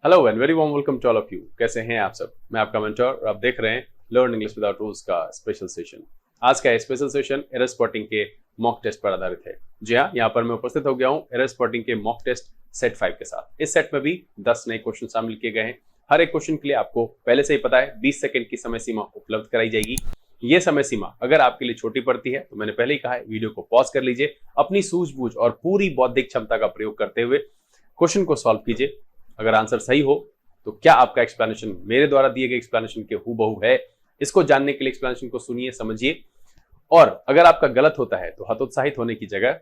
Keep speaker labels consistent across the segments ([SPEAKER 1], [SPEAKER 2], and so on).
[SPEAKER 1] Hello and very warm welcome to all of you. कैसे हैं आप सब? मैं आपका मेंटर और आप देख रहे हैं लर्न इंग्लिश विदाउट रूल्स का स्पेशल सेशन। आज का स्पेशल सेशन एरर स्पॉटिंग के मॉक टेस्ट पर आधारित है। जी हाँ, यहाँ पर मैं उपस्थित हो गया हूँ एरर स्पॉटिंग के मॉक टेस्ट सेट 5 के साथ। इस सेट में भी 10 नए क्वेश्चन शामिल किए गए हैं। हर एक क्वेश्चन के लिए आपको पहले से ही पता है 20 सेकंड की समय सीमा उपलब्ध कराई जाएगी। ये समय सीमा अगर आपके लिए छोटी पड़ती है तो मैंने पहले ही कहा है, वीडियो को पॉज कर लीजिए, अपनी सूझबूझ और पूरी बौद्धिक क्षमता का प्रयोग करते हुए क्वेश्चन को सॉल्व कीजिए। अगर आंसर सही हो तो क्या आपका एक्सप्लेनेशन मेरे द्वारा दिए गए एक्सप्लेनेशन के हूबहू है? इसको जानने के लिए एक्सप्लेनेशन को सुनिए, समझिए। और अगर आपका गलत होता है तो हतोत्साहित होने की जगह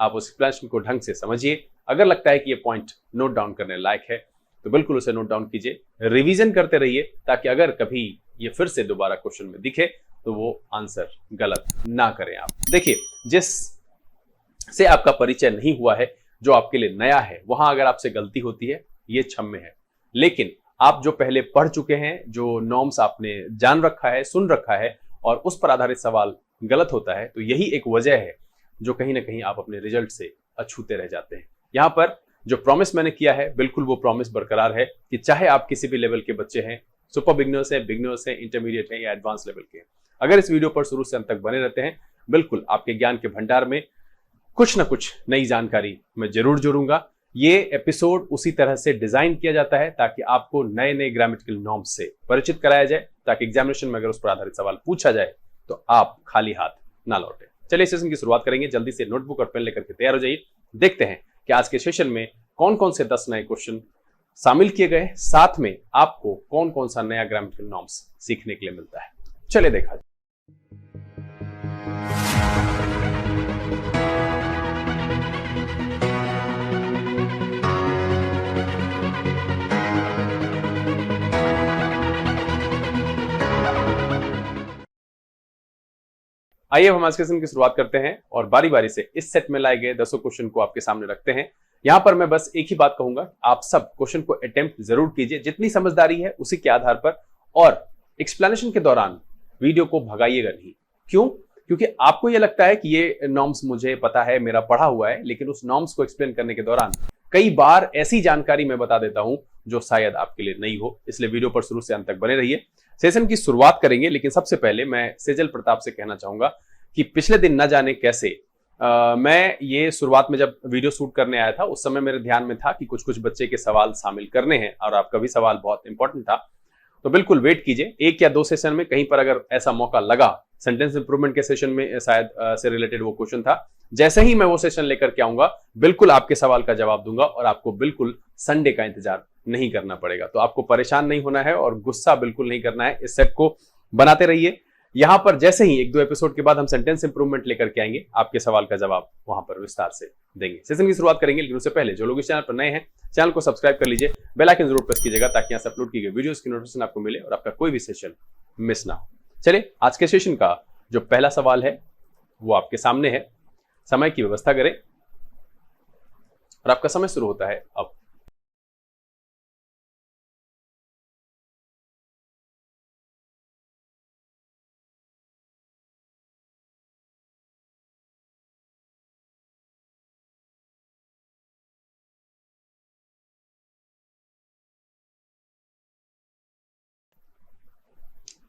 [SPEAKER 1] आप उस एक्सप्लेनेशन को ढंग से समझिए। अगर लगता है कि ये पॉइंट नोट डाउन करने लायक है तो बिल्कुल उसे नोट डाउन कीजिए, रिवीजन करते रहिए, ताकि अगर कभी ये फिर से दोबारा क्वेश्चन में दिखे तो वो आंसर गलत ना करें। आप देखिए, जिस से आपका परिचय नहीं हुआ है, जो आपके लिए नया है, वहां अगर आपसे गलती होती है ये क्षम्य है। लेकिन आप जो पहले पढ़ चुके हैं, जो नॉर्म्स आपने जान रखा है, सुन रखा है, और उस पर आधारित सवाल गलत होता है तो यही एक वजह है जो कहीं ना कहीं आप अपने रिजल्ट से अछूते रह जाते हैं। यहां पर जो प्रॉमिस मैंने किया है, बिल्कुल वो प्रॉमिस बरकरार है कि चाहे आप किसी भी लेवल के बच्चे हैं, सुपर बिगिनर्स हैं, बिगिनर्स हैं, इंटरमीडिएट हैं या एडवांस लेवल के हैं, अगर इस वीडियो पर शुरू से अंत तक बने रहते हैं, बिल्कुल आपके ज्ञान के भंडार में कुछ ना कुछ नई जानकारी मैं जरूर जोड़ूंगा। ये एपिसोड उसी तरह से डिजाइन किया जाता है ताकि आपको नए नए ग्रामेटिकल नॉर्म्स से परिचित कराया जाए, ताकि एग्जामिनेशन में अगर उस पर आधारित सवाल पूछा जाए तो आप खाली हाथ ना लौटे। चलिए सेशन की शुरुआत करेंगे। जल्दी से नोटबुक और पेन लेकर के तैयार हो जाइए। देखते हैं कि आज के सेशन में कौन कौन से 10 नए क्वेश्चन शामिल किए गए, साथ में आपको कौन कौन सा नया ग्रामेटिकल नॉर्म्स सीखने के लिए मिलता है। चलिए देखा जाए। आइए हम आज के सेशन की शुरुआत करते हैं और बारी बारी से इस सेट में लाए गए 10 क्वेश्चन को आपके सामने रखते हैं। यहां पर मैं बस एक ही बात कहूंगा, आप सब क्वेश्चन को अटेम्प्ट जरूर कीजिए जितनी समझदारी है उसी के आधार पर, और एक्सप्लेनेशन के दौरान वीडियो को भगाइएगा नहीं। क्यों? क्योंकि आपको यह लगता है कि ये नॉर्म्स मुझे पता है, मेरा पढ़ा हुआ है, लेकिन उस नॉर्म्स को एक्सप्लेन करने के दौरान कई बार ऐसी जानकारी मैं बता देता हूं जो शायद आपके लिए नहीं हो। इसलिए वीडियो पर शुरू से अंत तक बने रहिए। सेशन की शुरुआत करेंगे, लेकिन सबसे पहले मैं सेजल प्रताप से कहना चाहूंगा कि पिछले दिन न जाने कैसे मैं ये शुरुआत में जब वीडियो शूट करने आया था, उस समय मेरे ध्यान में था कि कुछ कुछ बच्चे के सवाल शामिल करने हैं और आपका भी सवाल बहुत इंपॉर्टेंट था। तो बिल्कुल वेट कीजिए, 1 या 2 सेशन में कहीं पर अगर ऐसा मौका लगा, सेंटेंस इंप्रूवमेंट के सेशन में शायद से रिलेटेड वो क्वेश्चन था, जैसे ही मैं वो सेशन लेकर के आऊंगा बिल्कुल आपके सवाल का जवाब दूंगा और आपको बिल्कुल संडे का इंतजार नहीं करना पड़ेगा। तो आपको परेशान नहीं होना है और गुस्सा बिल्कुल नहीं करना है। इस सेट को बनाते रहिए। यहां पर जैसे ही 1-2 एपिसोड के बाद हम सेंटेंस इंप्रूवमेंट लेकर के आएंगे, आपके सवाल का जवाब वहां पर विस्तार से देंगे। सेशन की शुरुआत करेंगे, लेकिन उससे पहले जो लोग इस चैनल पर नए हैं, चैनल को सब्सक्राइब कर लीजिए, बेल आइकन जरूर प्रेस कीजिएगा ताकि यहाँ से अपलोड की गई वीडियोस की नोटिफिकेशन आपको मिले और आपका कोई भी सेशन मिस ना हो। चलिए, आज के सेशन का जो पहला सवाल है वो आपके सामने है। समय की व्यवस्था करें और आपका समय शुरू होता है अब।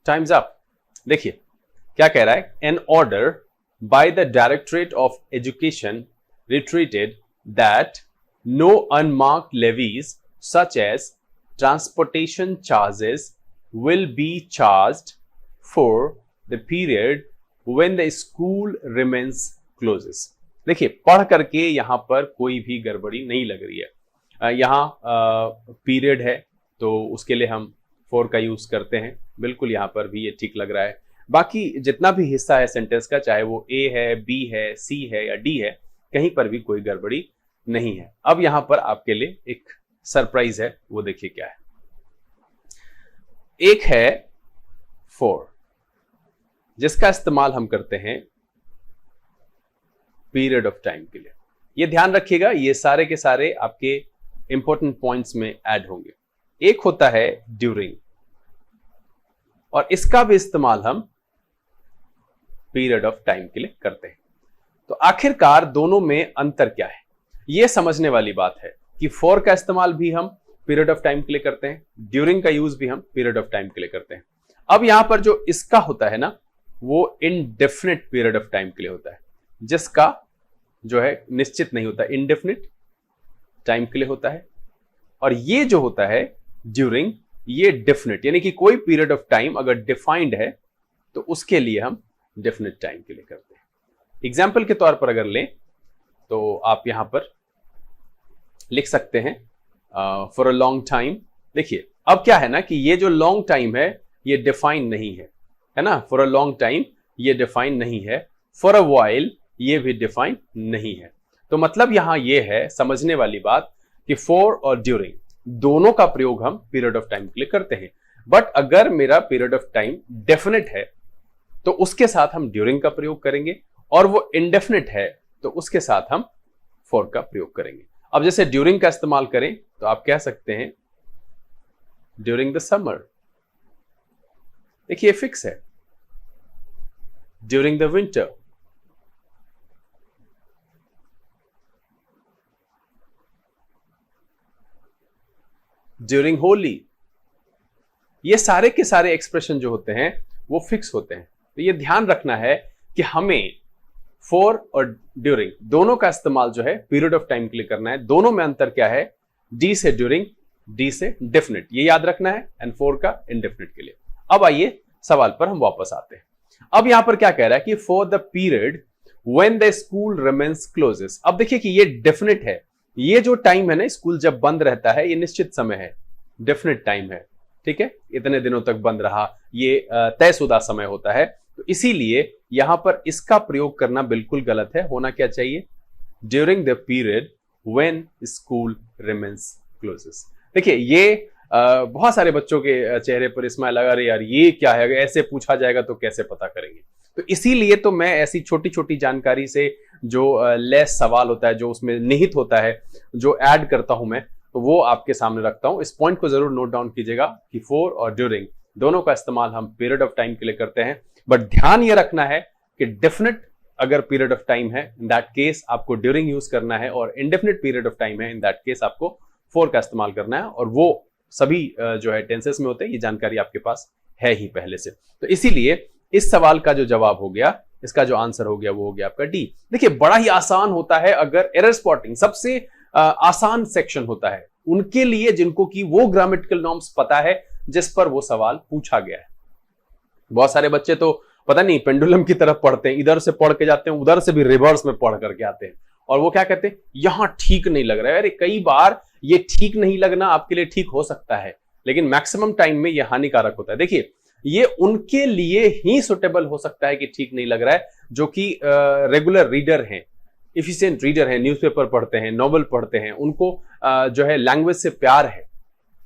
[SPEAKER 1] Time's up. देखिए क्या कह रहा है, an order by the directorate of education retreated that no unmarked levies such as transportation charges will be charged for the period when the school remains closes. देखिए, पढ़ करके यहां पर कोई भी गड़बड़ी नहीं लग रही है। यहां पीरियड है तो उसके लिए हम फॉर का यूज करते हैं, बिल्कुल यहां पर भी ये ठीक लग रहा है। बाकी जितना भी हिस्सा है सेंटेंस का, चाहे वो ए है, बी है, सी है या डी है, कहीं पर भी कोई गड़बड़ी नहीं है। अब यहां पर आपके लिए एक सरप्राइज है, वो देखिए क्या है। एक है फॉर, जिसका इस्तेमाल हम करते हैं पीरियड ऑफ टाइम के लिए। ये ध्यान रखिएगा, ये सारे के सारे आपके इंपॉर्टेंट पॉइंट्स में ऐड होंगे। एक होता है ड्यूरिंग, और इसका भी इस्तेमाल हम पीरियड ऑफ टाइम के लिए करते हैं। तो आखिरकार दोनों में अंतर क्या है, यह समझने वाली बात है कि फॉर का इस्तेमाल भी हम पीरियड ऑफ टाइम के लिए करते हैं, ड्यूरिंग का यूज भी हम पीरियड ऑफ टाइम के लिए करते हैं। अब यहां पर जो इसका होता है ना, वो इनडेफिनिट पीरियड ऑफ टाइम के लिए होता है, जिसका जो है निश्चित नहीं होता, इनडेफिनिट टाइम के लिए होता है। और ये जो होता है ड्यूरिंग, ये डेफिनेट, यानी कि कोई पीरियड ऑफ टाइम अगर डिफाइंड है तो उसके लिए हम डेफिनेट टाइम के लिए करते हैं। एग्जाम्पल के तौर पर अगर लें तो आप यहां पर लिख सकते हैं फॉर अ लॉन्ग टाइम। देखिए अब क्या है ना कि ये जो लॉन्ग टाइम है ये डिफाइन नहीं है ना, फॉर अ लॉन्ग टाइम ये डिफाइन नहीं है, फॉर अ व्हाइल ये भी डिफाइन नहीं है। तो मतलब यहां ये है समझने वाली बात कि फॉर और ड्यूरिंग दोनों का प्रयोग हम पीरियड ऑफ टाइम के लिए करते हैं। बट अगर मेरा पीरियड ऑफ टाइम डेफिनेट है तो उसके साथ हम ड्यूरिंग का प्रयोग करेंगे, और वो इनडेफिनेट है तो उसके साथ हम फॉर का प्रयोग करेंगे। अब जैसे ड्यूरिंग का इस्तेमाल करें तो आप कह सकते हैं ड्यूरिंग द समर, देखिए फिक्स है। During the winter, during Holi, ये सारे के सारे एक्सप्रेशन जो होते हैं वो फिक्स होते हैं। तो ये ध्यान रखना है कि हमें फॉर और ड्यूरिंग दोनों का इस्तेमाल जो है पीरियड ऑफ टाइम के लिए करना है। दोनों में अंतर क्या है, डी से ड्यूरिंग, डी से डेफिनेट, ये याद रखना है, एंड फॉर का इनडेफिनेट के लिए। अब आइए सवाल पर हम वापस आते हैं। अब यहां पर क्या कह रहा है कि for the period when the school remains closes. अब देखिए कि ये डेफिनेट है, ये जो टाइम है ना स्कूल जब बंद रहता है ये निश्चित समय है, डेफिनेट टाइम है, ठीक है, इतने दिनों तक बंद रहा, ये तयशुदा समय होता है। तो इसीलिए यहां पर इसका प्रयोग करना बिल्कुल गलत है। होना क्या चाहिए, during the period when school remains closes. देखिए ये बहुत सारे बच्चों के चेहरे पर स्माइल लगा, अरे यार ये क्या है, ऐसे पूछा जाएगा तो कैसे पता करेंगे। तो इसीलिए तो मैं ऐसी छोटी छोटी जानकारी से जो लेस सवाल होता है, जो उसमें निहित होता है, जो ऐड करता हूं मैं, तो वो आपके सामने रखता हूं। इस पॉइंट को जरूर नोट डाउन कीजिएगा कि फॉर और ड्यूरिंग दोनों का इस्तेमाल हम पीरियड ऑफ टाइम के लिए करते हैं। बट ध्यान ये रखना है कि डेफिनेट अगर पीरियड ऑफ टाइम है इन दैट केस आपको ड्यूरिंग यूज करना है, और इंडेफिनिट पीरियड ऑफ टाइम है इन दैट केस आपको फॉर का इस्तेमाल करना है। और वो सभी जो है टेंसेस में होते हैं, ये जानकारी आपके पास है ही पहले से। तो इसीलिए इस सवाल का जो जवाब हो गया, इसका जो आंसर हो गया वो हो गया आपका डी। देखिए बड़ा ही आसान होता है, अगर एरर स्पॉटिंग सबसे आसान सेक्शन होता है उनके लिए जिनको कि वो ग्रामेटिकल नॉर्म्स पता है जिस पर वो सवाल पूछा गया है। बहुत सारे बच्चे तो पता नहीं पेंडुलम की तरफ पढ़ते हैं, इधर से पढ़ के जाते हैं, उधर से भी रिवर्स में पढ़ करके आते हैं, और वो क्या कहते हैं, यहां ठीक नहीं लग रहा है। अरे कई बार ये ठीक नहीं लगना आपके लिए ठीक हो सकता है, लेकिन मैक्सिमम टाइम में ये हानिकारक होता है। देखिए ये उनके लिए ही सुटेबल हो सकता है कि ठीक नहीं लग रहा है जो कि रेगुलर रीडर हैं, इफिशिएंट रीडर हैं, न्यूज़पेपर पढ़ते हैं, नॉवल पढ़ते हैं, उनको जो है लैंग्वेज से प्यार है,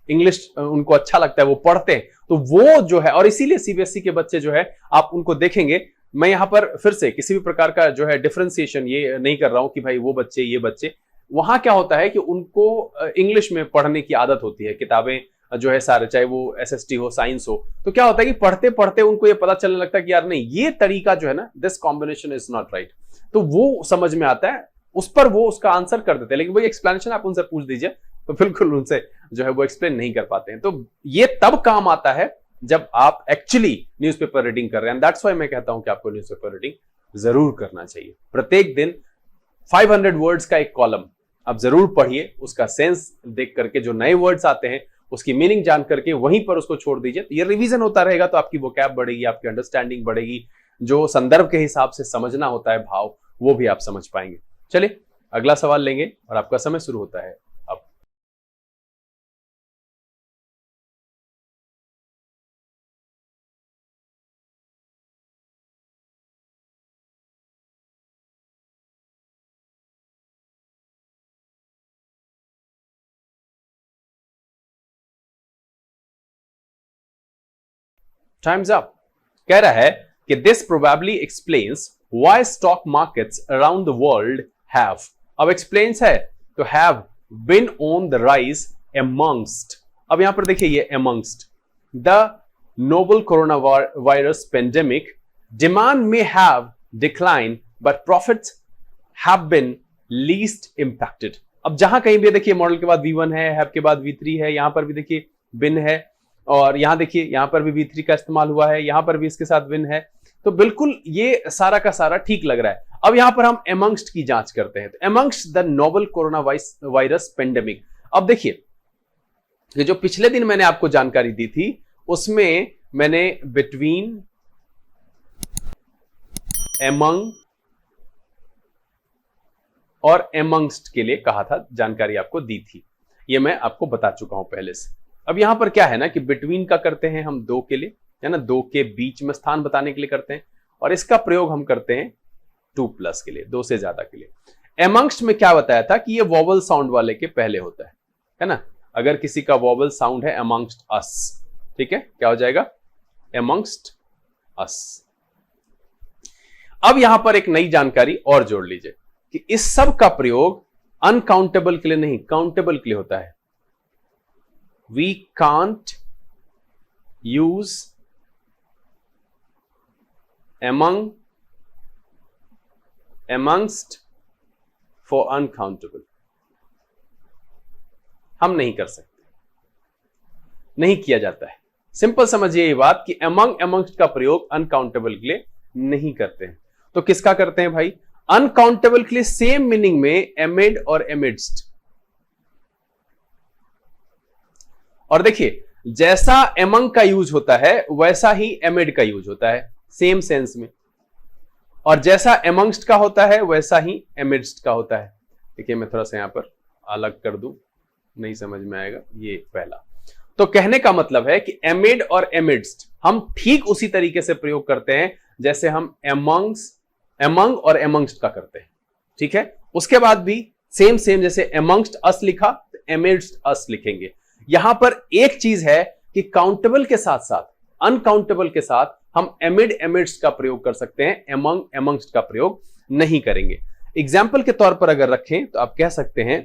[SPEAKER 1] इंग्लिश उनको अच्छा लगता है, वो पढ़ते हैं। तो वो जो है, और इसीलिए सीबीएसई के बच्चे जो है आप उनको देखेंगे, मैं यहां पर फिर से किसी भी प्रकार का जो है डिफरेंशिएशन ये नहीं कर रहा हूं कि भाई वो बच्चे ये बच्चे, वहां क्या होता है कि उनको इंग्लिश में पढ़ने की आदत होती है, किताबें जो है सारे, चाहे वो एसएसटी हो, साइंस हो, तो क्या होता है कि पढ़ते पढ़ते उनको ये पता चलने लगता है कि यार नहीं ये तरीका जो है ना, this combination is not right, तो वो समझ में आता है, उस पर वो उसका आंसर कर देते हैं। लेकिन वही एक्सप्लेनेशन आप उनसे पूछ दीजिए तो बिल्कुल उनसे जो है वो एक्सप्लेन नहीं कर पाते हैं। तो ये तब काम आता है जब आप एक्चुअली न्यूज़पेपर रीडिंग कर रहे हैं। दैट्स व्हाई मैं कहता हूं कि आपको न्यूज़पेपर रीडिंग जरूर करना चाहिए। प्रत्येक दिन 500 वर्ड्स का एक कॉलम आप जरूर पढ़िए, उसका सेंस देख करके जो नए वर्ड्स आते हैं उसकी मीनिंग जान करके वहीं पर उसको छोड़ दीजिए। तो ये रिवीजन होता रहेगा, तो आपकी वोकैब बढ़ेगी, आपकी अंडरस्टैंडिंग बढ़ेगी, जो संदर्भ के हिसाब से समझना होता है भाव, वो भी आप समझ पाएंगे। चलिए अगला सवाल लेंगे और आपका समय शुरू होता है अब। Time's up. कह रहा है कि this probably explains why stock markets around the world have, अब एक्सप्लेन्स है तो have been on the rise amongst. अब यहां पर देखिए ये amongst the novel corona virus pandemic, demand may have decline but profits have been least impacted. अब जहां कहीं भी देखिए मॉडल के बाद V1 है, हैव के बाद V3 है, यहां पर भी देखिए बिन है, और यहां देखिए यहां पर भी V3 का इस्तेमाल हुआ है, यहां पर भी इसके साथ बिन है। तो बिल्कुल ये सारा का सारा ठीक लग रहा है। अब यहां पर हम एमंगस्ट की जांच करते हैं। तो amongst the novel corona virus pandemic. अब देखिए ये जो पिछले दिन मैंने आपको जानकारी दी थी उसमें मैंने बिटवीन, एमंग और एमंगस्ट के लिए कहा था, जानकारी आपको दी थी, ये मैं आपको बता चुका हूं पहले से। अब यहां पर क्या है ना कि बिटवीन का करते हैं हम दो के लिए, है ना, दो के बीच में स्थान बताने के लिए करते हैं, और इसका प्रयोग हम करते हैं 2+ के लिए, दो से ज्यादा के लिए। एमंगस्ट में क्या बताया था कि ये वॉवल साउंड वाले के पहले होता है ना। अगर किसी का वॉवल साउंड है अमंगस्ट अस, ठीक है, क्या हो जाएगा, अमंगस्ट अस। अब यहां पर एक नई जानकारी और जोड़ लीजिए कि इस सब का प्रयोग अनकाउंटेबल के लिए नहीं, काउंटेबल के लिए होता है। We can't use amongst for uncountable. हम नहीं कर सकते, नहीं किया जाता है। सिंपल समझिए ये बात कि amongst का प्रयोग अनकाउंटेबल के लिए नहीं करते हैं। तो किसका करते हैं भाई, अनकाउंटेबल के लिए सेम मीनिंग में amid और amidst। और देखिए जैसा among का यूज होता है वैसा ही amid का यूज होता है, सेम सेंस में, और जैसा amongst का होता है वैसा ही amidst का होता है। देखिए मैं थोड़ा सा यहां पर अलग कर दूं, नहीं समझ में आएगा, ये पहला। तो कहने का मतलब है कि amid और amidst हम ठीक उसी तरीके से प्रयोग करते हैं जैसे हम among और amongst का करते हैं, ठीक है। उसके बाद भी सेम जैसे amongst us लिखा तो amidst us लिखेंगे। यहां पर एक चीज है कि काउंटेबल के साथ साथ अनकाउंटेबल के साथ हम amidst का प्रयोग कर सकते हैं, amongst का प्रयोग नहीं करेंगे। एग्जाम्पल के तौर पर अगर रखें तो आप कह सकते हैं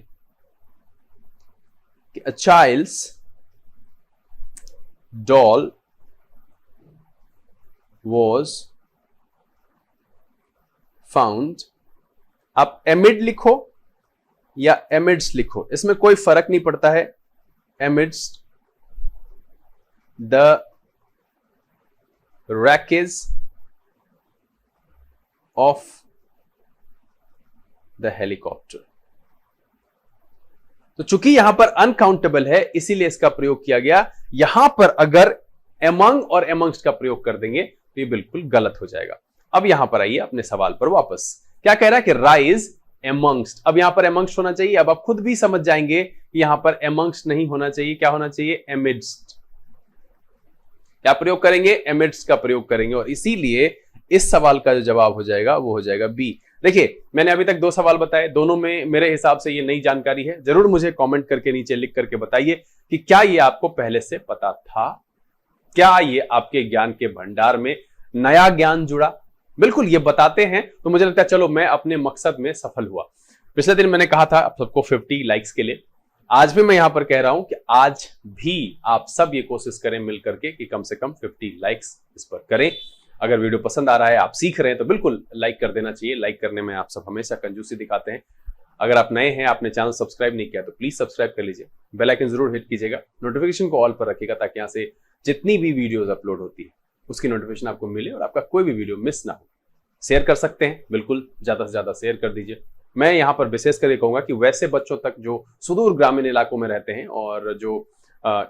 [SPEAKER 1] कि a child's doll was found। आप amid लिखो या amidst लिखो, इसमें कोई फर्क नहीं पड़ता है। amidst the wreckage of the helicopter। तो चूंकि यहां पर अनकाउंटेबल है इसीलिए इसका प्रयोग किया गया। यहां पर अगर among और amongst का प्रयोग कर देंगे तो ये बिल्कुल गलत हो जाएगा। अब यहां पर आइए अपने सवाल पर वापस, क्या कह रहा है कि राइज amongst। अब यहां पर amongst होना चाहिए, अब आप खुद भी समझ जाएंगे कि यहां पर amongst नहीं होना चाहिए, क्या होना चाहिए, amidst। क्या प्रयोग करेंगे, amidst का प्रयोग करेंगे, और इसीलिए इस सवाल का जो जवाब हो जाएगा वो हो जाएगा बी। देखिए मैंने अभी तक दो सवाल बताए, दोनों में मेरे हिसाब से ये नई जानकारी है। जरूर मुझे कमेंट करके नीचे लिख करके बताइए कि क्या ये आपको पहले से पता था, क्या ये आपके ज्ञान के भंडार में नया ज्ञान जुड़ा। बिल्कुल ये बताते हैं तो मुझे लगता है चलो मैं अपने मकसद में सफल हुआ। पिछले दिन मैंने कहा था आप सबको 50 लाइक्स के लिए, आज भी मैं यहां पर कह रहा हूं कि आज भी आप सब ये कोशिश करें मिल करके कि कम से कम 50 लाइक्स इस पर करें। अगर वीडियो पसंद आ रहा है, आप सीख रहे हैं, तो बिल्कुल लाइक कर देना चाहिए। लाइक करने में आप सब हमेशा कंजूसी दिखाते हैं। अगर आप नए हैं, आपने चैनल सब्सक्राइब नहीं किया तो प्लीज सब्सक्राइब कर लीजिए, बेल आइकन जरूर हिट कीजिएगा, नोटिफिकेशन को ऑल पर रखिएगा ताकि यहाँ से जितनी भी वीडियोस अपलोड होती है उसकी नोटिफिकेशन आपको मिले और आपका कोई भी वीडियो मिस ना हो। शेयर कर सकते हैं, बिल्कुल ज्यादा से ज्यादा शेयर कर दीजिए। मैं यहाँ पर विशेष करके कहूंगा कि वैसे बच्चों तक जो सुदूर ग्रामीण इलाकों में रहते हैं और जो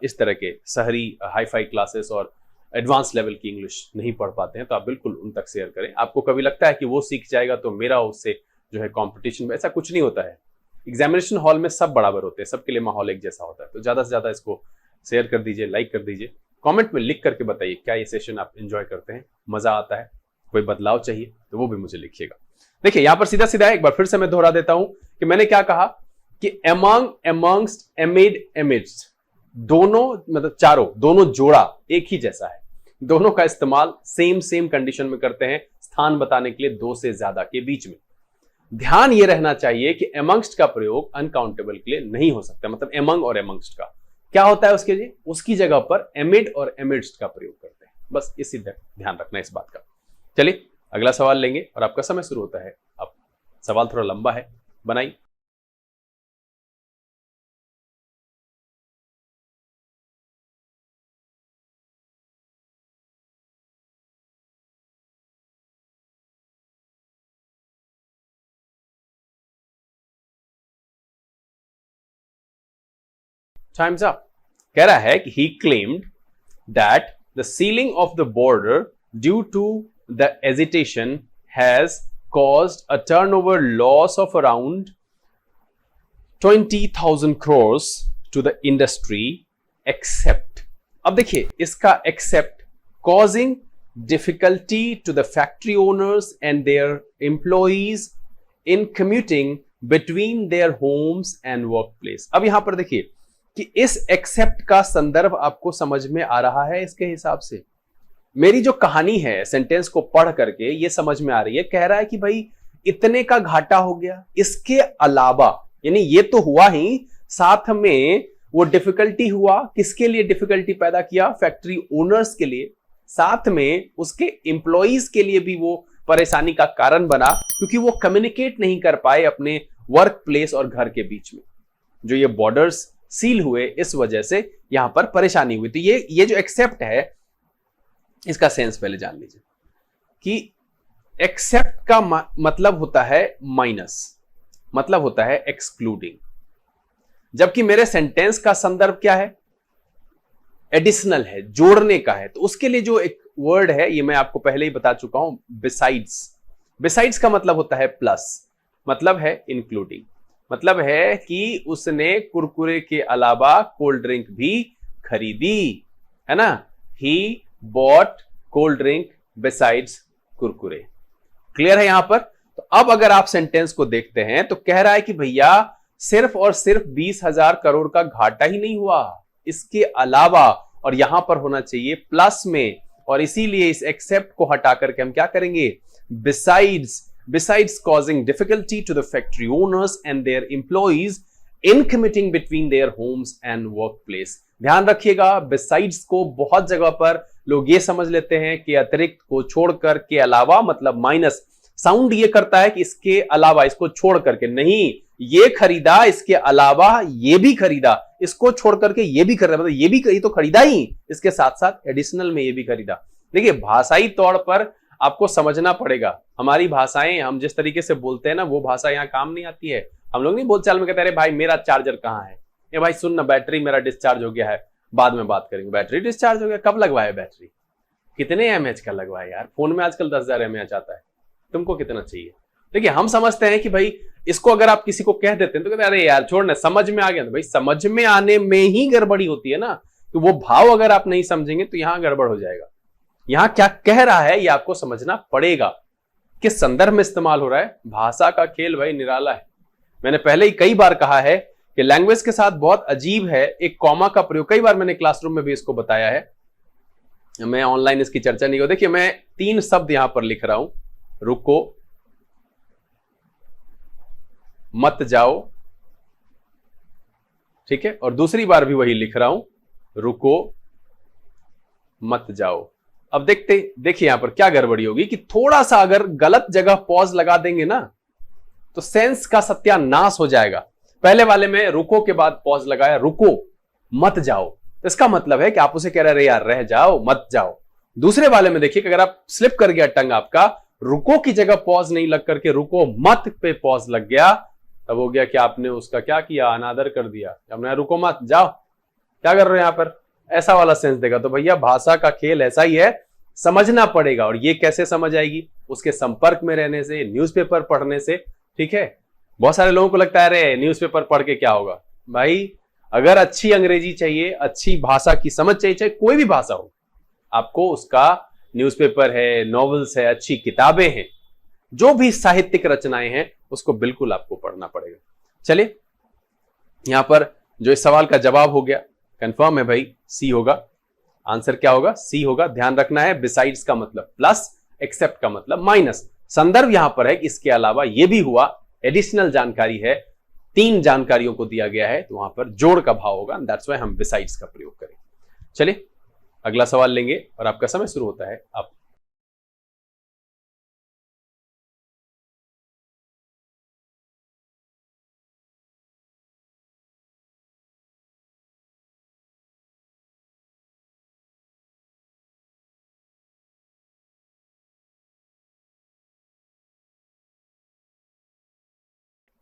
[SPEAKER 1] इस तरह के शहरी हाईफाई क्लासेस और एडवांस लेवल की इंग्लिश नहीं पढ़ पाते हैं, तो आप बिल्कुल उन तक शेयर करें। आपको कभी लगता है कि वो सीख जाएगा तो मेरा उससे जो है कंपटीशन में, ऐसा कुछ नहीं होता है। एग्जामिनेशन हॉल में सब बराबर होते हैं, सबके लिए माहौल एक जैसा होता है। तो ज्यादा से ज्यादा इसको शेयर कर दीजिए, लाइक कर दीजिए, कमेंट में लिख करके बताइए क्या ये सेशन आप एंजॉय करते हैं, मजा आता है, कोई बदलाव चाहिए तो वो भी मुझे लिखिएगा। देखिए यहां पर सीधा सीधा एक बार फिर से मैं दोहरा देता हूं कि मैंने क्या कहा कि among, amongst, amid, amidst दोनों मतलब चारों, दोनों जोड़ा एक ही जैसा है। दोनों का इस्तेमाल सेम कंडीशन में करते हैं स्थान बताने के लिए दो से ज्यादा के बीच में। ध्यान ये रहना चाहिए कि amongst का प्रयोग अनकाउंटेबल के लिए नहीं हो सकता। मतलब among और amongst का क्या होता है उसके लिए, उसकी जगह पर amid और amidst का प्रयोग करते हैं। बस इसी ध्यान रखना इस बात का। चलिए अगला सवाल लेंगे और आपका समय शुरू होता है। अब सवाल थोड़ा लंबा है, बनाइए। Time's up. कह रहा है कि he claimed that the sealing of the border due to the agitation has caused a turnover loss of around 20,000 crores to the industry except, अब देखिए इसका except causing difficulty to the factory owners and their employees in commuting between their homes and workplace। अब यहां पर देखिए कि इस except का संदर्भ आपको समझ में आ रहा है। इसके हिसाब से मेरी जो कहानी है सेंटेंस को पढ़ करके ये समझ में आ रही है। कह रहा है कि भाई इतने का घाटा हो गया, इसके अलावा यानी ये तो हुआ ही, साथ में वो डिफिकल्टी हुआ। किसके लिए डिफिकल्टी पैदा किया? फैक्ट्री ओनर्स के लिए। साथ में उसके एम्प्लॉइज के लिए भी वो परेशानी का कारण बना, क्योंकि वो कम्युनिकेट नहीं कर पाए अपने वर्क प्लेस और घर के बीच में। जो ये बॉर्डर्स सील हुए, इस वजह से यहां पर परेशानी हुई। तो ये जो एक्सेप्ट है, इसका सेंस पहले जान लीजिए कि एक्सेप्ट का मतलब होता है माइनस, मतलब होता है एक्सक्लूडिंग। जबकि मेरे सेंटेंस का संदर्भ क्या है? एडिशनल है, जोड़ने का है। तो उसके लिए जो एक वर्ड है, ये मैं आपको पहले ही बता चुका हूं, बिसाइड्स। बिसाइड्स का मतलब होता है प्लस, मतलब है इंक्लूडिंग, मतलब है कि उसने कुरकुरे के अलावा कोल्ड ड्रिंक भी खरीदी, है ना। He bought cold drink besides Kurkure. Clear है यहां पर? तो अब अगर आप सेंटेंस को देखते हैं तो कह रहा है कि भैया सिर्फ और सिर्फ 20,000 करोड़ का घाटा ही नहीं हुआ, इसके अलावा, और यहां पर होना चाहिए प्लस में, और इसीलिए इस एक्सेप्ट को हटा करके हम क्या करेंगे? Besides causing difficulty to the factory owners and their employees in commuting between their homes and work place. ध्यान रखिएगा, बिसाइड्स को बहुत जगह पर लोग ये समझ लेते हैं कि अतिरिक्त को छोड़कर, के अलावा मतलब माइनस। साउंड ये करता है कि इसके अलावा, इसको छोड़ करके। नहीं, ये खरीदा, इसके अलावा ये भी खरीदा, इसको छोड़ करके ये भी खरीदा, मतलब ये तो खरीदा ही, इसके साथ साथ एडिशनल में ये भी खरीदा। देखिए, भाषाई तौर पर आपको समझना पड़ेगा। हमारी भाषाएं, हम जिस तरीके से बोलते हैं ना, वो भाषा यहाँ काम नहीं आती है। हम लोग नहीं बोलचाल में कहते हैं, अरे भाई मेरा चार्जर कहाँ है, ये भाई सुन ना, बैटरी मेरा डिस्चार्ज हो गया है, बाद में बात करेंगे। बैटरी डिस्चार्ज हो गया, कब लगवाया बैटरी? कितने एमएच का लगवाया यार? फोन में आजकल 10,000 एमएच आता है, तुमको कितना चाहिए? देखिए, हम समझते हैं कि भाई इसको अगर आप किसी को कह देते हैं तो कहते हैं अरे यार छोड़ ना, समझ में आ गया। तो भाई समझ में आने में ही गड़बड़ी होती है ना, तो वो भाव अगर आप नहीं समझेंगे तो यहां गड़बड़ हो जाएगा। यहां क्या कह रहा है ये आपको समझना पड़ेगा, किस संदर्भ में इस्तेमाल हो रहा है। भाषा का खेल भाई निराला है। मैंने पहले ही कई बार कहा है कि लैंग्वेज के साथ बहुत अजीब है एक कॉमा का प्रयोग। कई बार मैंने क्लासरूम में भी इसको बताया है, मैं ऑनलाइन इसकी चर्चा नहीं हो। देखिए, मैं 3 शब्द यहां पर लिख रहा हूं, रुको, मत जाओ, ठीक है, और दूसरी बार भी वही लिख रहा हूं, रुको, मत जाओ। अब देखिए यहां पर क्या गड़बड़ी होगी कि थोड़ा सा अगर गलत जगह पॉज लगा देंगे ना तो सेंस का सत्यानाश हो जाएगा। पहले वाले में रुको के बाद पॉज लगाया, रुको मत जाओ, तो इसका मतलब है कि आप उसे कह रहे हैं यार रह जाओ, मत जाओ। दूसरे वाले में देखिए, अगर आप स्लिप कर गया टंग आपका, रुको की जगह पॉज नहीं लग करके रुको मत पे पॉज लग गया, तब हो गया कि आपने उसका क्या किया? अनादर कर दिया। आपने रुको मत जाओ, क्या कर रहे हो यहां पर? ऐसा वाला सेंस देगा। तो भैया भाषा का खेल ऐसा ही है, समझना पड़ेगा। और ये कैसे समझ आएगी? उसके संपर्क में रहने से, न्यूज़पेपर पढ़ने से, ठीक है। बहुत सारे लोगों को लगता है अरे न्यूज़पेपर पढ़ के क्या होगा। भाई अगर अच्छी अंग्रेजी चाहिए, अच्छी भाषा की समझ चाहिए, चाहे कोई भी भाषा हो, आपको उसका न्यूज़पेपर है, नॉवेल्स है, अच्छी किताबें हैं, जो भी साहित्यिक रचनाएं हैं, उसको बिल्कुल आपको पढ़ना पड़ेगा। चलिए, यहां पर जो इस सवाल का जवाब हो गया, कंफर्म है भाई, सी होगा। आंसर क्या होगा? सी होगा। ध्यान रखना है, बिसाइड्स का मतलब प्लस, एक्सेप्ट का मतलब माइनस। संदर्भ यहां पर है कि इसके अलावा यह भी हुआ, एडिशनल जानकारी है, 3 जानकारियों को दिया गया है, तो वहां पर जोड़ का भाव होगा। दैट्स व्हाई हम बिसाइड्स का प्रयोग करें। चलिए अगला सवाल लेंगे और आपका समय शुरू होता है अब।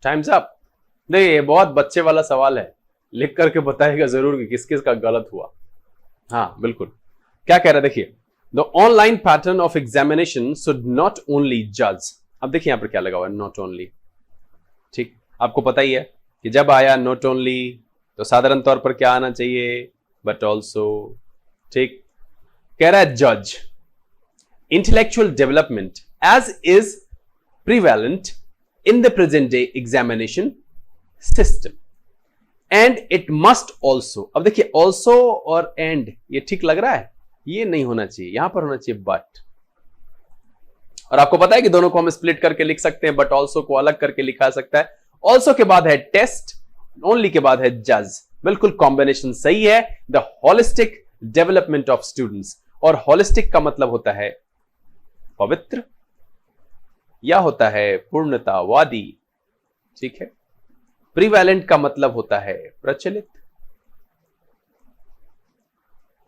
[SPEAKER 1] Time's up. देखिए, ये बहुत बच्चे वाला सवाल है, लिख करके बताइएगा जरूर कि किस किस का गलत हुआ। हाँ बिल्कुल, क्या कह रहा है देखिए, the online pattern of examination should not only जज। अब देखिए यहां पर क्या लगा हुआ है, नॉट ओनली। ठीक, आपको पता ही है कि जब आया नॉट ओनली तो साधारण तौर पर क्या आना चाहिए, बट ऑल्सो। ठीक, कह रहा है जज intellectual development as is prevalent in the present day examination system and it must also. अब देखिए ऑल्सो और एंड ये ठीक लग रहा है, ये नहीं होना चाहिए, यहां पर होना चाहिए बट। और आपको पता है कि दोनों को हम स्प्लिट करके लिख सकते हैं, बट ऑल्सो को अलग करके लिखा सकता है। ऑल्सो के बाद है टेस्ट, ओनली के बाद है जज। बिल्कुल कॉम्बिनेशन सही है, the holistic development of students. और होलिस्टिक का मतलब होता है पवित्र या होता है पूर्णतावादी। ठीक है, प्रिवेलेंट का मतलब होता है प्रचलित।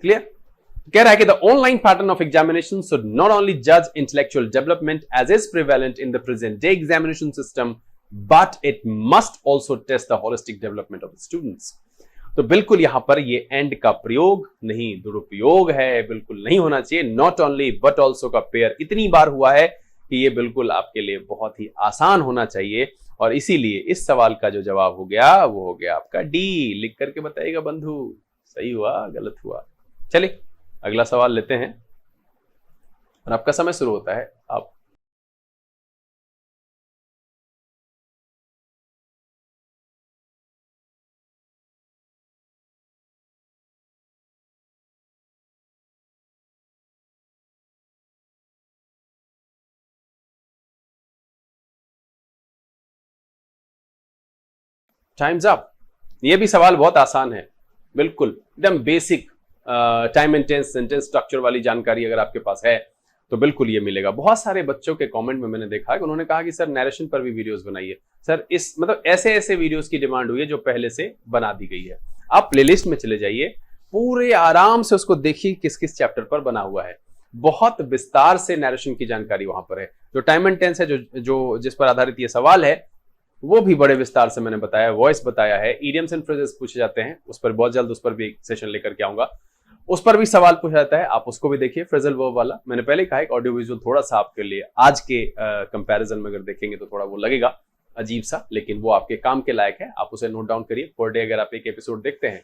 [SPEAKER 1] क्लियर? कह रहा है कि the online pattern of examination should not only जज intellectual development as is prevalent in the present day examination system, but it must also test the holistic development of students. तो बिल्कुल यहां पर ये एंड का प्रयोग नहीं, दुरुपयोग है, बिल्कुल नहीं होना चाहिए। नॉट ओनली बट ऑल्सो का पेयर इतनी बार हुआ है कि ये बिल्कुल आपके लिए बहुत ही आसान होना चाहिए। और इसीलिए इस सवाल का जो जवाब हो गया वो हो गया आपका डी। लिख करके बताइएगा बंधु, सही हुआ गलत हुआ। चलिए अगला सवाल लेते हैं और आपका समय शुरू होता है। आप टाइम्स अप। ये भी सवाल बहुत आसान है, बिल्कुल एकदम basic time and tense sentence structure वाली जानकारी अगर आपके पास है तो बिल्कुल ये मिलेगा। बहुत सारे बच्चों के कमेंट में मैंने देखा है कि उन्होंने कहा कि सर नैरेशन पर भी वीडियोस बनाइए। सर इस मतलब ऐसे ऐसे वीडियोस की डिमांड हुई है जो पहले से बना दी गई है। आप प्लेलिस्ट में चले जाइए, पूरे आराम से उसको देखिए किस किस चैप्टर पर बना हुआ है। बहुत विस्तार से नैरेशन की जानकारी वहां पर है। जो टाइम एंड टेंस है, जो जिस पर आधारित ये सवाल है, वो भी बड़े विस्तार से मैंने बताया, वॉइस बताया है। इडियम्स एंड फ्रेजेस पूछे जाते हैं, उस पर बहुत जल्द उस पर भी एक सेशन लेकर के आऊंगा। उस पर भी सवाल पूछा जाता है, आप उसको भी देखिए। फ्रेजल वर्ब वाला मैंने पहले कहा, एक ऑडियो विजुअल थोड़ा सा आपके लिए आज के कंपैरिजन में अगर देखेंगे तो थोड़ा वो लगेगा अजीब सा, लेकिन वो आपके काम के लायक है। आप उसे नोट डाउन करिए। पर डे अगर आप एक एपिसोड देखते हैं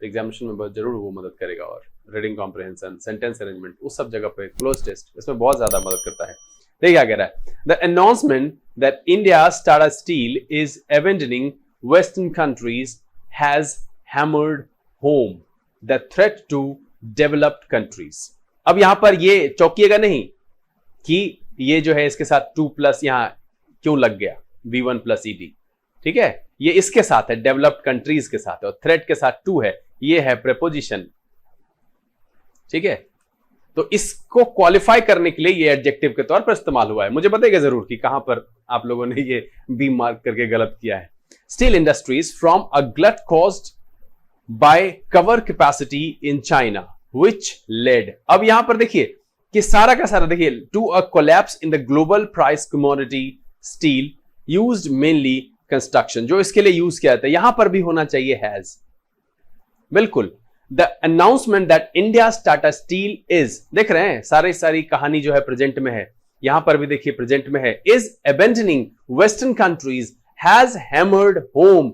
[SPEAKER 1] तो एग्जामिनेशन में बहुत जरूर वो मदद करेगा। और रीडिंग कॉम्प्रिहेंशन, सेंटेंस अरेंजमेंट, उस सब जगह पे क्लोज टेस्ट इसमें बहुत ज्यादा मदद करता है। देखिए क्या कह रहा है, the announcement that India Tata Steel is abandoning western countries has hammered home the threat to developed countries. अब यहां पर ये चौंकिएगा नहीं कि ये जो है इसके साथ 2+ यहां क्यों लग गया, V1 + ED। ठीक है, ये इसके साथ है, डेवलप्ड कंट्रीज के साथ है, और थ्रेट के साथ 2 है, ये है प्रेपोजिशन। ठीक है, तो इसको क्वालिफाई करने के लिए ये एडजेक्टिव के तौर पर इस्तेमाल हुआ है। मुझे बताइएगा जरूर कि कहां पर आप लोगों ने ये बी मार्क करके गलत किया है। Steel industries from a glut caused by cover capacity in China which led. अब यहां पर देखिए कि सारा का सारा देखिए, to a collapse in the global price commodity steel used mainly construction. जो इसके लिए यूज किया जाता है, यहां पर भी होना चाहिए हैज। बिल्कुल, the announcement that India Tata Steel is, देख रहे हैं सारी कहानी जो है प्रेजेंट में है, यहां पर भी देखिए प्रेजेंट में है, is abandoning western countries has hammered home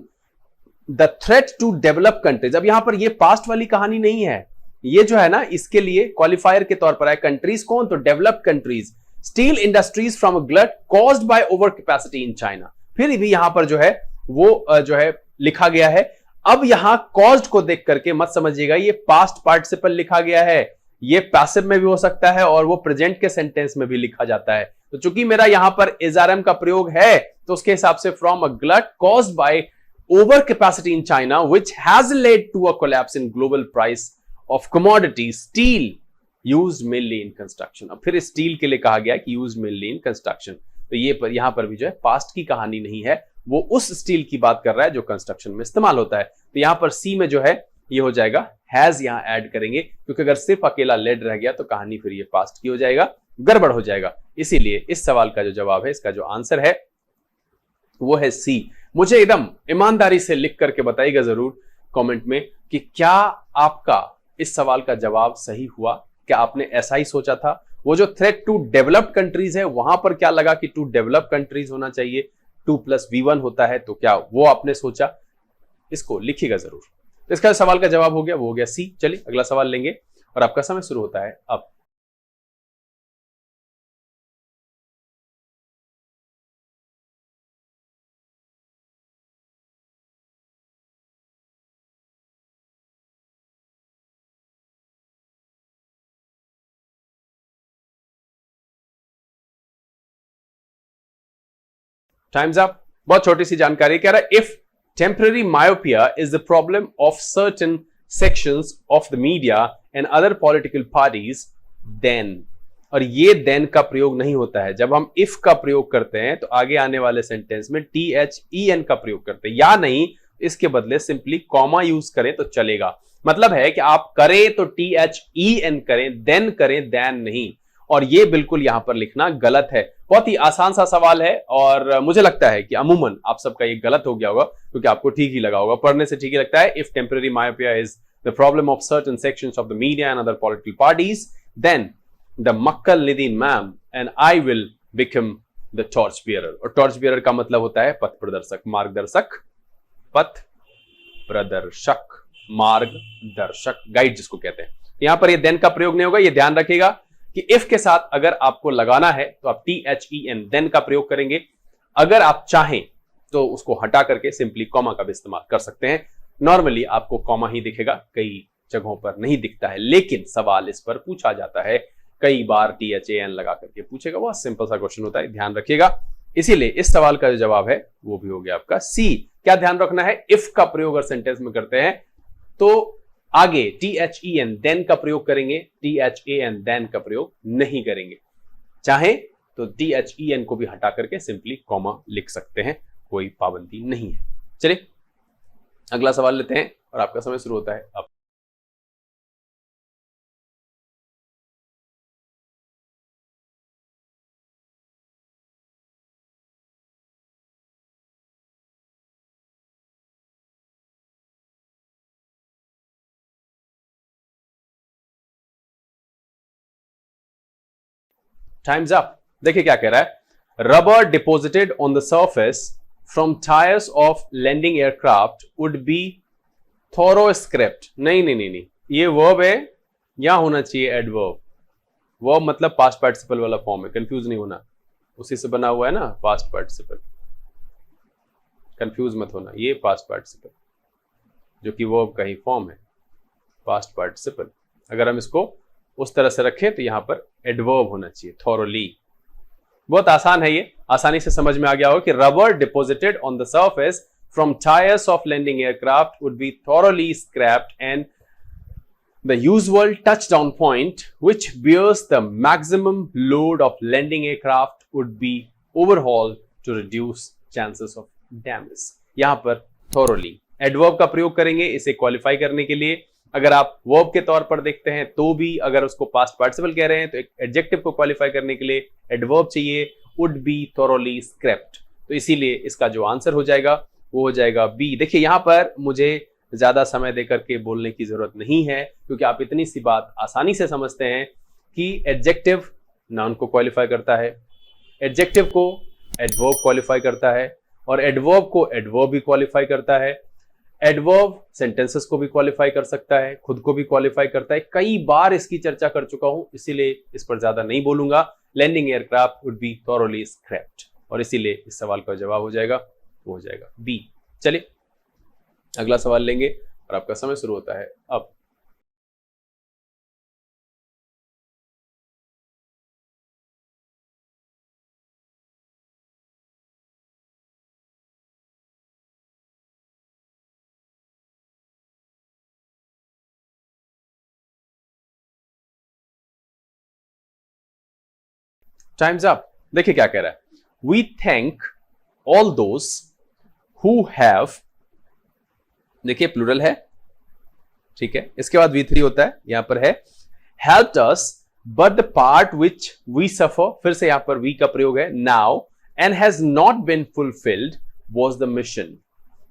[SPEAKER 1] the threat to develop countries. अब यहां पर ये पास्ट वाली कहानी नहीं है, ये जो है ना इसके लिए क्वालिफायर के तौर पर है। कंट्रीज कौन, तो developed countries. Steel industries from a glut caused by over capacity in China. फिर भी यहां पर जो है वो जो है लिखा गया है। अब यहां कॉज्ड को देख करके मत समझिएगा ये पास्ट पार्टिसिपल लिखा गया है, ये पैसिव में भी हो सकता है और वो प्रेजेंट के सेंटेंस में भी लिखा जाता है। तो चूंकि मेरा यहां पर एसआरएम का प्रयोग है तो उसके हिसाब से from a glut caused by over capacity in China which has led to a collapse in global price of commodity steel used mainly in construction. अब फिर स्टील के लिए कहा गया कि यूज्ड मेनली इन कंस्ट्रक्शन, तो ये यहां पर भी जो है पास्ट की कहानी नहीं है, वो उस स्टील की बात कर रहा है जो कंस्ट्रक्शन में इस्तेमाल होता है। तो यहां पर सी में जो है ये हो जाएगा हैज, यहां ऐड करेंगे क्योंकि अगर सिर्फ अकेला लेड रह गया तो कहानी फिर ये पास्ट की हो जाएगा, गड़बड़ हो जाएगा। इसीलिए इस सवाल का जो जवाब है, इसका जो आंसर है वो है सी। मुझे एकदम ईमानदारी से लिख करके बताइएगा जरूर कमेंट में कि क्या आपका इस सवाल का जवाब सही हुआ, क्या आपने ऐसा ही सोचा था। वो जो थ्रेट टू डेवलप्ड कंट्रीज है वहां पर क्या लगा कि टू डेवलप्ड कंट्रीज होना चाहिए, 2+V1 होता है, तो क्या वो आपने सोचा, इसको लिखिएगा जरूर। तो इसका सवाल का जवाब हो गया, वो हो गया सी। चलिए अगला सवाल लेंगे और आपका समय शुरू होता है अब। Time's up. बहुत छोटी सी जानकारी कह रहा है, if temporary myopia is the problem of certain sections of the media and other political parties then, और ये देन का प्रयोग नहीं होता है। जब हम इफ का प्रयोग करते हैं तो आगे आने वाले सेंटेंस में THEN का प्रयोग करते हैं, या नहीं इसके बदले सिंपली कॉमा यूज करें तो चलेगा। मतलब है कि आप करें तो THEN करें, देन करें, दैन नहीं। और ये बिल्कुल यहां पर लिखना गलत है। बहुत ही आसान सा सवाल है और मुझे लगता है कि अमूमन आप सबका ये गलत हो गया होगा क्योंकि आपको ठीक ही लगा होगा, पढ़ने से ठीक ही लगता है। If temporary myopia is the problem of certain sections of the media and other political parties then the Makkal Needhi Maiam and I will become the torch bearer. और टॉर्च बियरर का मतलब होता है पथ प्रदर्शक, मार्गदर्शक, पथ प्रदर्शक, मार्गदर्शक, गाइड जिसको कहते हैं। यहां पर ये देन का प्रयोग नहीं होगा, ये ध्यान रखिएगा कि इफ के साथ अगर आपको लगाना है तो आप THEN देन का प्रयोग करेंगे। अगर आप चाहें तो उसको हटा करके सिंपली कॉमा का भी इस्तेमाल कर सकते हैं। नॉर्मली आपको कॉमा ही दिखेगा, कई जगहों पर नहीं दिखता है, लेकिन सवाल इस पर पूछा जाता है, कई बार THAN लगा करके पूछेगा। बहुत सिंपल सा क्वेश्चन होता है, ध्यान रखिएगा। इसीलिए इस सवाल का जो जवाब है वो भी हो गया आपका सी। क्या ध्यान रखना है, इफ का प्रयोग अगर सेंटेंस में करते हैं तो आगे THEN देन का प्रयोग करेंगे, THAN देन का प्रयोग नहीं करेंगे। चाहे तो THEN को भी हटा करके सिंपली कॉमा लिख सकते हैं, कोई पाबंदी नहीं है। चलिए अगला सवाल लेते हैं और आपका समय शुरू होता है अब। Time's up. देखिए क्या कह रहा है, rubber deposited on the surface from tyres of landing aircraft would be thorough scrapped. नहीं नहीं नहीं नहीं, ये वर्ब है, यहां होना चाहिए एडवर्ब। वर्ब मतलब पास्ट पार्टिसिपल वाला फॉर्म है, कंफ्यूज नहीं होना, उसी से बना हुआ है ना पास्ट पार्टिसिपल, कंफ्यूज मत होना। ये पास्ट पार्टिसिपल जो कि वर्ब का ही फॉर्म है, पास्ट पार्टिसिपल। अगर हम इसको उस तरह से रखें तो यहां पर एडवर्ब होना चाहिए, थोरोली। बहुत आसान है ये, आसानी से समझ में आ गया हो कि rubber deposited on the surface from tyres of landing aircraft would be thoroughly scrapped and the usual touchdown point which bears the maximum load of landing aircraft would be overhauled to reduce chances of damage। यहां पर thoroughly adverb का प्रयोग करेंगे इसे qualify करने के लिए। अगर आप वर्ब के तौर पर देखते हैं तो भी, अगर उसको पास्ट पार्टिसिपल कह रहे हैं तो एक एडजेक्टिव को क्वालिफाई करने के लिए एडवर्ब चाहिए, would be thoroughly scrapped। तो इसीलिए इसका जो आंसर हो जाएगा वो हो जाएगा बी। देखिए यहां पर मुझे ज्यादा समय देकर के बोलने की जरूरत नहीं है क्योंकि आप इतनी सी बात आसानी से समझते हैं कि एडजेक्टिव नाउन को क्वालिफाई करता है, एडजेक्टिव को एडवर्ब क्वालिफाई करता है, और एडवर्ब को एडवर्ब भी क्वालिफाई करता है। एडवर्ब सेंटेंसेस को भी क्वालिफाई कर सकता है, खुद को भी क्वालिफाई करता है। कई बार इसकी चर्चा कर चुका हूं, इसीलिए इस पर ज्यादा नहीं बोलूंगा। Landing aircraft would be thoroughly scrapped, और इसीलिए इस सवाल का जवाब हो जाएगा, वो हो जाएगा बी। चलिए अगला सवाल लेंगे और आपका समय शुरू होता है अब। Time's up. देखिए क्या कह रहा है, we thank all those who have, देखिए प्लूरल है, ठीक है, इसके बाद V3 होता है, यहां पर है helped us but the part which we suffer, फिर से यहां पर we का प्रयोग है now, and has not been fulfilled was the mission।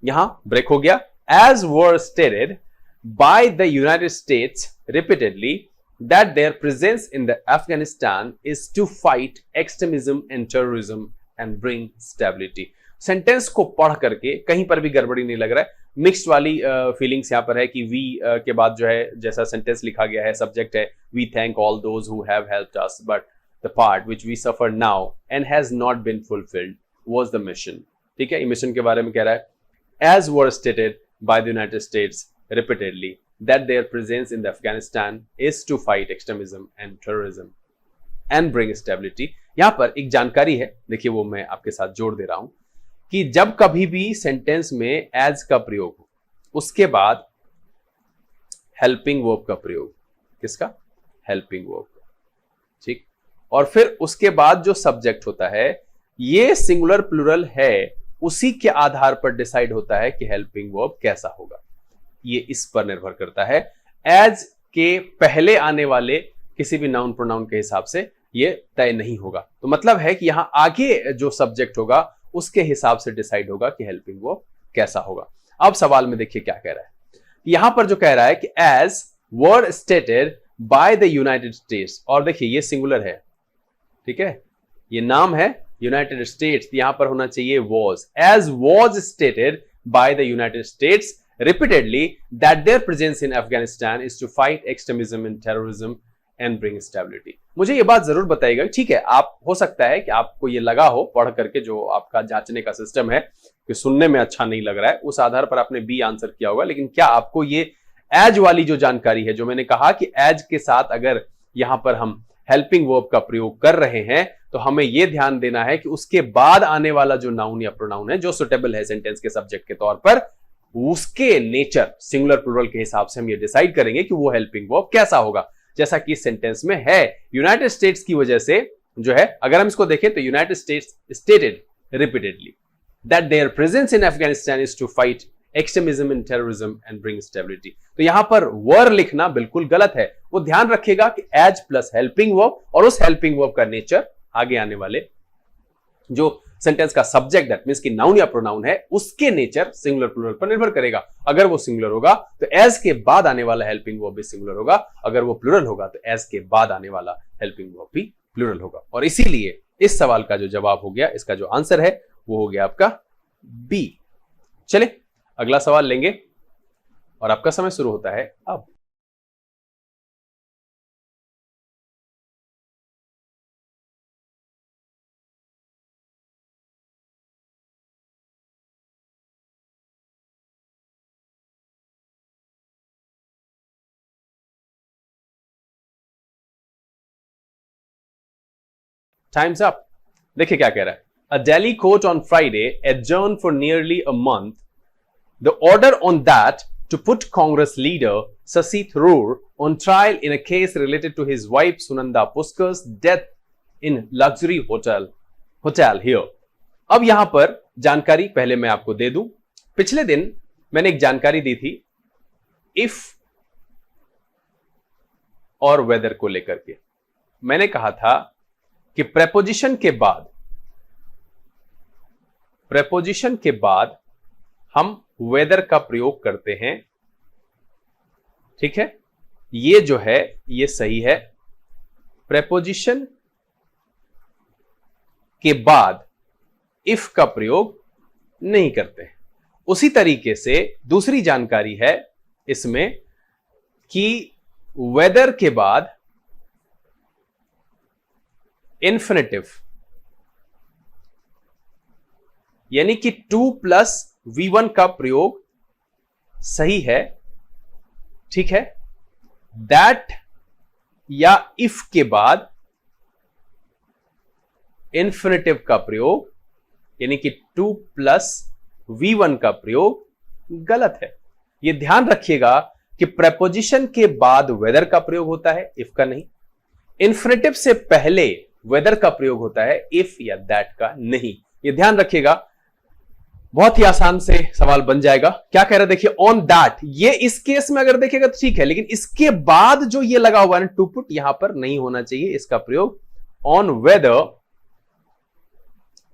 [SPEAKER 1] यहां ब्रेक हो गया, as were stated by the United States repeatedly that their presence in the Afghanistan is to fight extremism and terrorism and bring stability. Sentence को पढ़ करके कहीं पर भी गड़बड़ी नहीं लग रहा है, मिक्स्ड वाली फीलिंग्स यहाँ पर है कि वी के बाद जो है जैसा सेंटेंस लिखा गया है, सब्जेक्ट है we thank all those who have helped us but the part which we suffer now and has not been fulfilled was the mission. ठीक है, मिशन के बारे में कह रहा है. As were stated by the United States repeatedly that their presence in the Afghanistan is to fight extremism and terrorism and bring stability. यहां पर एक जानकारी है, देखिए वो मैं आपके साथ जोड़ दे रहा हूं कि जब कभी भी सेंटेंस में as का प्रयोग हो, उसके बाद हेल्पिंग वर्ब का प्रयोग. किसका? Helping verb. ठीक, और फिर उसके बाद जो सब्जेक्ट होता है ये सिंगुलर प्लूरल है, उसी के आधार पर डिसाइड होता है कि हेल्पिंग वर्ब कैसा होगा. ये इस पर निर्भर करता है. एज के पहले आने वाले किसी भी नाउन प्रोनाउन के हिसाब से ये तय नहीं होगा. तो मतलब है कि यहां आगे जो सब्जेक्ट होगा उसके हिसाब से डिसाइड होगा कि हेल्पिंग वर्ब कैसा होगा. अब सवाल में देखिए क्या कह रहा है. यहां पर जो कह रहा है कि as were stated by the United States, और देखिए ये सिंगुलर है. ठीक है, ये नाम है यूनाइटेड स्टेट्स, यहां पर होना चाहिए was. As was stated by the United States repeatedly that their presence in Afghanistan is to fight extremism and terrorism and bring stability. मुझे ये बात जरूर बताइएगा. ठीक है, आप हो सकता है कि आपको ये लगा हो पढ़ करके, जो आपका जांचने का सिस्टम है कि सुनने में अच्छा नहीं लग रहा है, उस आधार पर आपने बी आंसर किया होगा. लेकिन क्या आपको ये एज वाली जो जानकारी है, जो मैंने कहा कि एज के साथ अगर यहां पर हम हेल्पिंग वर्ब का प्रयोग कर रहे हैं तो हमें यह ध्यान देना है कि उसके बाद आने वाला जो नाउन या प्रोनाउन है जो सुटेबल है सेंटेंस के सब्जेक्ट के तौर पर, उसके नेचर सिंगुलर प्लूरल के हिसाब से हम ये डिसाइड करेंगे कि वो हेल्पिंग वर्ब कैसा होगा. जैसा कि सेंटेंस में है यूनाइटेड स्टेट्स की वजह से जो है, अगर हम इसको देखें तो United States stated repeatedly that their presence in Afghanistan is to fight extremism and terrorism and bring stability. तो यहां पर वर लिखना बिल्कुल गलत है. वो ध्यान रखेगा कि एज प्लस हेल्पिंग वर्ब, और उस हेल्पिंग वर्ब का नेचर आगे आने वाले जो सेंटेंस का सब्जेक्ट दैट मींस कि नाउन या प्रोनाउन है उसके नेचर सिंगुलर प्लूरल पर निर्भर करेगा. अगर वो सिंगुलर होगा तो एज के बाद आने वाला हेल्पिंग वर्ब भी सिंगुलर होगा. अगर वो प्लूरल होगा तो एज के बाद आने वाला हेल्पिंग वर्ब भी प्लूरल होगा. और इसीलिए इस सवाल का जो जवाब हो गया, इसका जो आंसर है वो हो गया आपका बी. चले अगला सवाल लेंगे और आपका समय शुरू होता है अब. Time's up. देखिए क्या कह रहा है. A Delhi court on Friday adjourned for nearly a month the order on that to put Congress leader Shashi Tharoor on trial in a case related to his wife Sunanda Puskar's death in luxury hotel here. अब यहां पर जानकारी पहले मैं आपको दे दूं. पिछले दिन मैंने एक जानकारी दी थी इफ और वेदर को लेकर के. मैंने कहा था कि प्रेपोजिशन के बाद हम वेदर का प्रयोग करते हैं. ठीक है, ये जो है ये सही है. प्रेपोजिशन के बाद इफ का प्रयोग नहीं करते हैं. उसी तरीके से दूसरी जानकारी है इसमें कि वेदर के बाद इंफिनिटिव यानी कि 2 प्लस V1 का प्रयोग सही है. ठीक है, दैट या इफ के बाद इंफिनिटिव का प्रयोग यानी कि 2 प्लस V1 का प्रयोग गलत है. यह ध्यान रखिएगा कि प्रेपोजिशन के बाद वेदर का प्रयोग होता है, इफ का नहीं. इंफिनिटिव से पहले वेदर का प्रयोग होता है, इफ या दैट का नहीं. यह ध्यान रखिएगा. बहुत ही आसान से सवाल बन जाएगा. क्या कह रहा है देखिए, ऑन दैट. ये इस केस में अगर देखेगा तो ठीक है, लेकिन इसके बाद जो ये लगा हुआ है टू पुट, यहां पर नहीं होना चाहिए इसका प्रयोग. On whether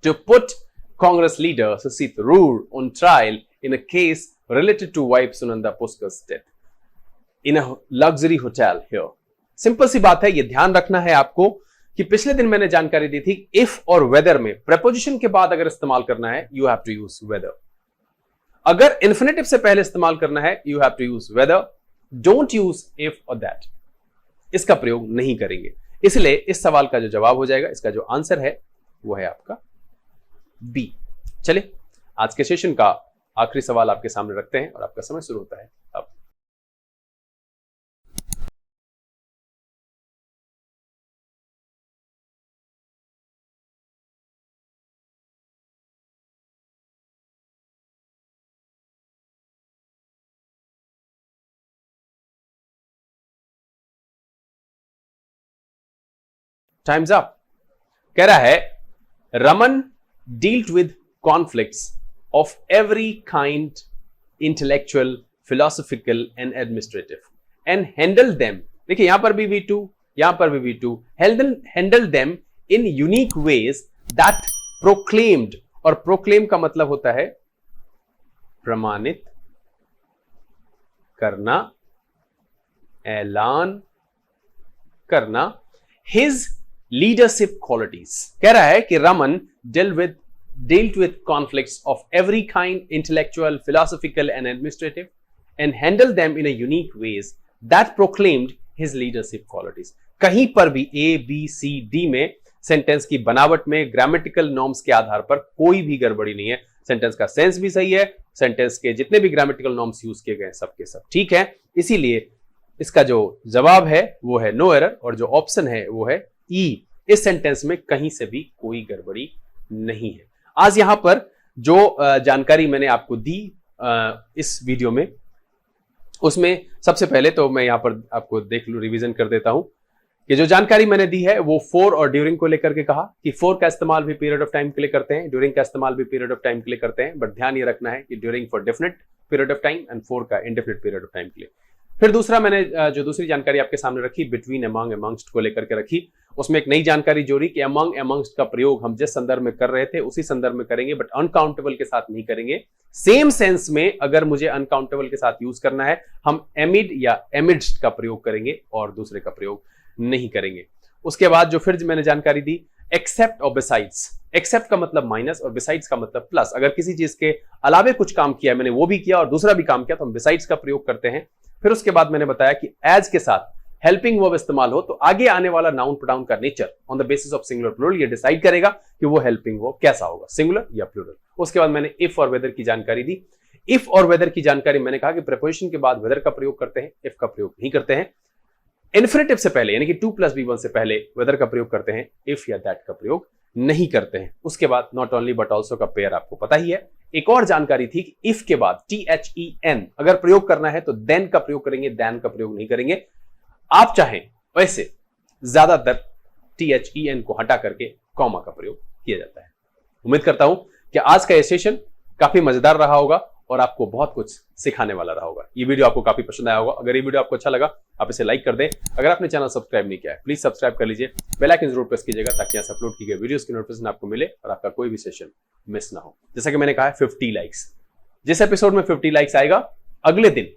[SPEAKER 1] to put Congress leader Shashi Tharoor on trial in a case related to wife Sunanda Puskar's death in a luxury hotel here. Simple सी बात है, ये ध्यान रखना है आपको कि पिछले दिन मैंने जानकारी दी थी इफ और वेदर में प्रेपोजिशन के बाद अगर इस्तेमाल करना है you have to use whether. अगर इन्फिनेटिव से पहले इस्तेमाल करना है you have to use whether, don't use if और दैट, इसका प्रयोग नहीं करेंगे। इसलिए इस सवाल का जो जवाब हो जाएगा, इसका जो आंसर है वो है आपका बी। चलिए आज के सेशन का आखिरी सवाल आपके सामने रखते हैं और आपका समय शुरू होता है अब। Time's up. कह रहा है Raman dealt with conflicts of every kind, intellectual, philosophical and administrative and handled them, देखिए यहां पर भी V2, यहां पर भी V2, handled them in unique ways that proclaimed, और proclaim का मतलब होता है प्रमाणित करना, ऐलान करना, his leadership qualities। कह रहा है कि Raman dealt with conflicts of every kind, intellectual, philosophical and administrative and handled them in a unique ways that proclaimed his leadership qualities। कहीं पर भी A, B, C, D में सेंटेंस की बनावट में ग्रामेटिकल नॉर्म्स के आधार पर कोई भी गड़बड़ी नहीं है। सेंटेंस का सेंस भी सही है, सेंटेंस के जितने भी ग्रामेटिकल नॉर्म्स यूज किए गए सबके सब ठीक है। इसीलिए इसका जो जवाब है वो है नो एरर और जो ऑप्शन है वो है ई। इस सेंटेंस में कहीं से भी कोई गड़बड़ी नहीं है। आज यहां पर जो जानकारी मैंने आपको दी इस वीडियो में, उसमें सबसे पहले तो मैं यहां पर आपको देख लूं, रिवीजन कर देता हूं कि जो जानकारी मैंने दी है वो फॉर और ड्यूरिंग को लेकर के कहा कि फॉर का इस्तेमाल भी पीरियड ऑफ टाइम के लिए करते हैं, ड्यूरिंग का इस्तेमाल भी पीरियड ऑफ टाइम के लिए करते हैं, बट ध्यान ये रखना है कि during for definite period of time and for का इंडेफिनेट पीरियड ऑफ टाइम के लिए। फिर दूसरा मैंने जो दूसरी जानकारी आपके सामने रखी बिटवीन, अमंग, अमंगस्ट को लेकर के रखी। उसमें एक नई जानकारी जोड़ी कि अमंग, अमंगस्ट का प्रयोग हम जिस संदर्भ में कर रहे थे उसी संदर्भ में करेंगे, बट अनकाउंटेबल के साथ नहीं करेंगे। सेम सेंस में अगर मुझे अनकाउंटेबल के साथ यूज करना है हम एमिड या एमिड्स्ट का प्रयोग करेंगे और दूसरे का प्रयोग नहीं करेंगे। उसके बाद जो फिर मैंने जानकारी दी एक्सेप्ट और बिसाइड्स। एक्सेप्ट का मतलब माइनस और बिसाइड्स का मतलब प्लस। अगर किसी चीज के अलावे कुछ काम किया, मैंने वो भी किया और दूसरा भी काम किया, तो हम बिसाइड्स का प्रयोग करते हैं। फिर उसके बाद मैंने बताया कि एज के साथ हेल्पिंग वर्ब इस्तेमाल हो तो आगे आने वाला नाउन प्रोनाउन का nature on the basis of singular plural ये डिसाइड करेगा कि वो हेल्पिंग वर्ब कैसा होगा, सिंगुलर या प्लूरल। उसके बाद मैंने इफ और वेदर की जानकारी दी। इफ और वेदर की जानकारी मैंने कहा कि प्रीपोजिशन के बाद वेदर का प्रयोग करते हैं, इफ का प्रयोग नहीं करते हैं। इन्फिनेटिव से पहले यानी कि 2 + B1 से पहले वेदर का प्रयोग करते हैं, इफ या दैट का प्रयोग नहीं करते हैं। उसके बाद नॉट ओनली बट ऑल्सो का पेयर आपको पता ही है। एक और जानकारी थी कि इफ के बाद THEN अगर प्रयोग करना है तो देन का प्रयोग करेंगे, दैन का प्रयोग नहीं करेंगे। आप चाहें वैसे ज्यादातर THEN को हटा करके कॉमा का प्रयोग किया जाता है। उम्मीद करता हूं कि आज का ये सेशन काफी मजेदार रहा होगा और आपको बहुत कुछ सिखाने वाला रहा होगा। ये वीडियो आपको काफी पसंद आया होगा। अगर ये वीडियो आपको अच्छा लगा आप इसे लाइक कर दें। अगर आपने चैनल सब्सक्राइब नहीं किया है प्लीज सब्सक्राइब कर लीजिए, बेल आइकन जरूर प्रेस कीजिएगा ताकि यहाँ से अपलोड की गई वीडियोस की नोटिफिकेशन आपको मिले और आपका कोई भी सेशन मिस ना हो। जैसा कि मैंने कहा है 50 लाइक्स, जिस एपिसोड में 50 लाइक्स आएगा अगले दिन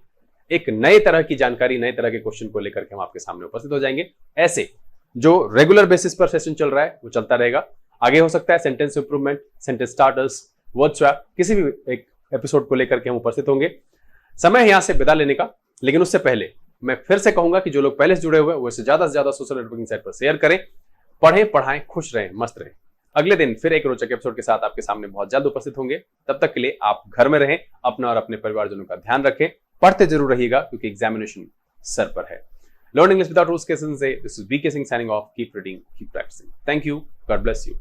[SPEAKER 1] एक नए तरह की जानकारी, नए तरह के क्वेश्चन को लेकर के हम आपके सामने उपस्थित हो जाएंगे। ऐसे जो रेगुलर बेसिस पर सेशन चल रहा है वो चलता रहेगा। आगे हो सकता है sentence improvement, sentence starters, word swap, किसी भी एक एपिसोड को लेकर के हम उपस्थित होंगे। समय है यहां से विदा लेने का, लेकिन उससे पहले मैं फिर से कहूंगा कि जो लोग पहले से जुड़े हुए हैं वो इसे ज्यादा से ज्यादा सोशल नेटवर्किंग साइट पर शेयर करें। पढ़ें, पढ़ाएं, खुश रहें, मस्त रहें। अगले दिन फिर एक रोचक एपिसोड के साथ आपके सामने बहुत जल्द उपस्थित होंगे। तब तक के लिए आप घर में रहें, अपना और अपने परिवारजनों का ध्यान रखें, पढ़ते जरूर रहिएगा क्योंकि एग्जामिनेशन सर पर है। लर्न इंग्लिश विदाउट रूल्स के सेशन से this is BK Singh signing off. Keep reading, keep practising. Thank you, God bless you.